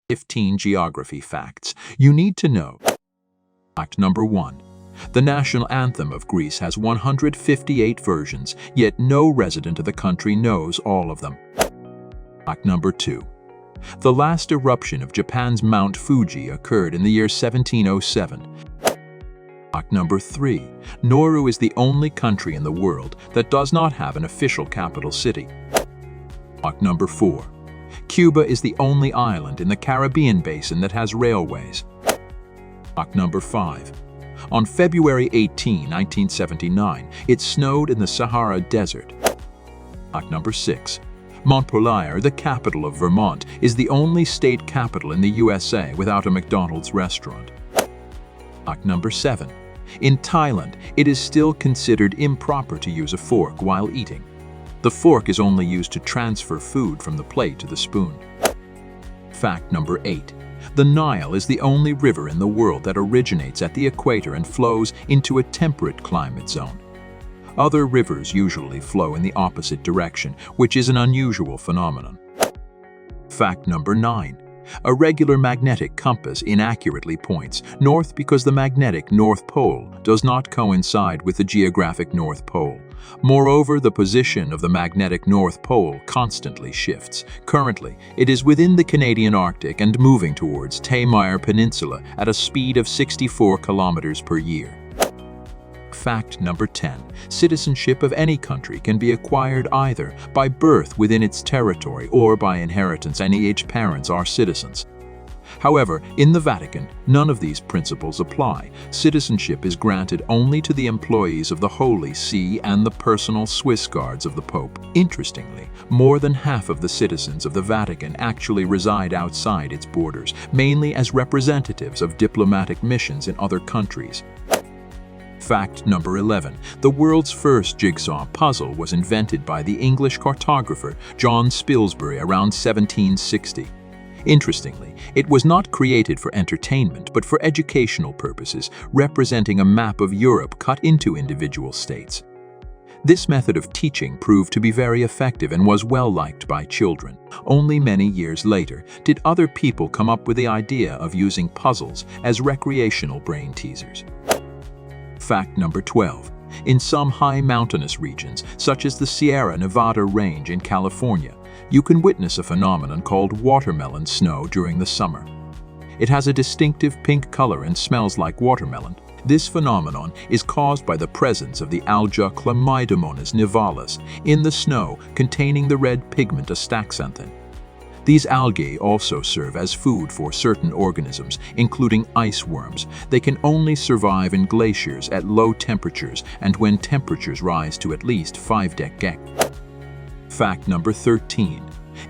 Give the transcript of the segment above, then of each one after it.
15 geography facts you need to know. Fact number 1. The national anthem of Greece has 158 versions, yet no resident of the country knows all of them. Fact number 2. The last eruption of Japan's Mount Fuji occurred in the year 1707. Fact number 3. Nauru is the only country in the world that does not have an official capital city. Fact number 4. Cuba is the only island in the Caribbean basin that has railways. Fact number 5. On February 18, 1979, it snowed in the Sahara Desert. Fact number 6. Montpelier, the capital of Vermont, is the only state capital in the USA without a McDonald's restaurant. Fact number 7. In Thailand, it is still considered improper to use a fork while eating. The fork is only used to transfer food from the plate to the spoon. Fact number 8. The Nile is the only river in the world that originates at the equator and flows into a temperate climate zone. Other rivers usually flow in the opposite direction, which is an unusual phenomenon. Fact number 9. A regular magnetic compass inaccurately points north because the magnetic North Pole does not coincide with the geographic North Pole. Moreover, the position of the magnetic North Pole constantly shifts. Currently, it is within the Canadian Arctic and moving towards Taymyr Peninsula at a speed of 64 kilometers per year. Fact number 10. Citizenship of any country can be acquired either by birth within its territory or by inheritance. Any parents are citizens. However, in the Vatican, none of these principles apply. Citizenship is granted only to the employees of the Holy See and the personal Swiss guards of the Pope. Interestingly, more than half of the citizens of the Vatican actually reside outside its borders, mainly as representatives of diplomatic missions in other countries. Fact number 11. The world's first jigsaw puzzle was invented by the English cartographer John Spilsbury around 1760. Interestingly, it was not created for entertainment but for educational purposes, representing a map of Europe cut into individual states. This method of teaching proved to be very effective and was well liked by children. Only many years later did other people come up with the idea of using puzzles as recreational brain teasers. Fact number 12. In some high mountainous regions, such as the Sierra Nevada range in California, you can witness a phenomenon called watermelon snow during the summer. It has a distinctive pink color and smells like watermelon. This phenomenon is caused by the presence of the alga Chlamydomonas nivalis in the snow containing the red pigment astaxanthin. These algae also serve as food for certain organisms, including ice worms. They can only survive in glaciers at low temperatures and when temperatures rise to at least 5 degrees. Fact number 13.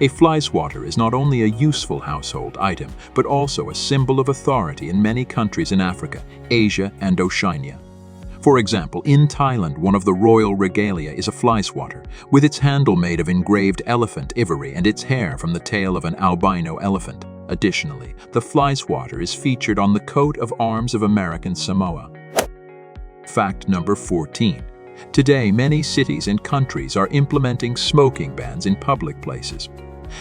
A fly swatter is not only a useful household item, but also a symbol of authority in many countries in Africa, Asia, and Oceania. For example, in Thailand, one of the royal regalia is a fly swatter, with its handle made of engraved elephant ivory and its hair from the tail of an albino elephant. Additionally, the fly swatter is featured on the coat of arms of American Samoa. Fact number 14. Today, many cities and countries are implementing smoking bans in public places.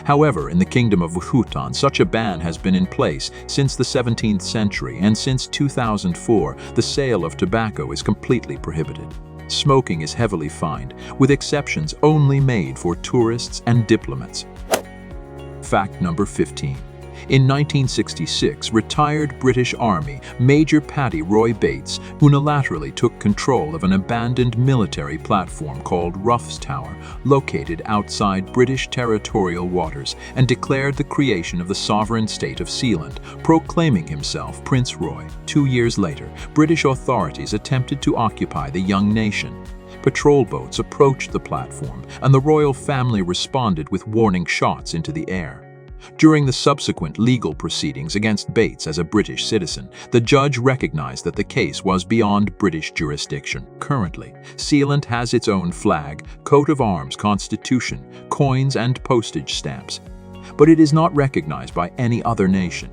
However, in the Kingdom of Bhutan, such a ban has been in place since the 17th century, and since 2004, the sale of tobacco is completely prohibited. Smoking is heavily fined, with exceptions only made for tourists and diplomats. Fact number 15. In 1966, retired British Army Major Paddy Roy Bates unilaterally took control of an abandoned military platform called Ruff's Tower, located outside British territorial waters, and declared the creation of the sovereign state of Sealand, proclaiming himself Prince Roy. 2 years later, British authorities attempted to occupy the young nation. Patrol boats approached the platform, and the royal family responded with warning shots into the air. During the subsequent legal proceedings against Bates as a British citizen, the judge recognized that the case was beyond British jurisdiction. Currently, Sealand has its own flag, coat of arms, constitution, coins, and postage stamps, but it is not recognized by any other nation.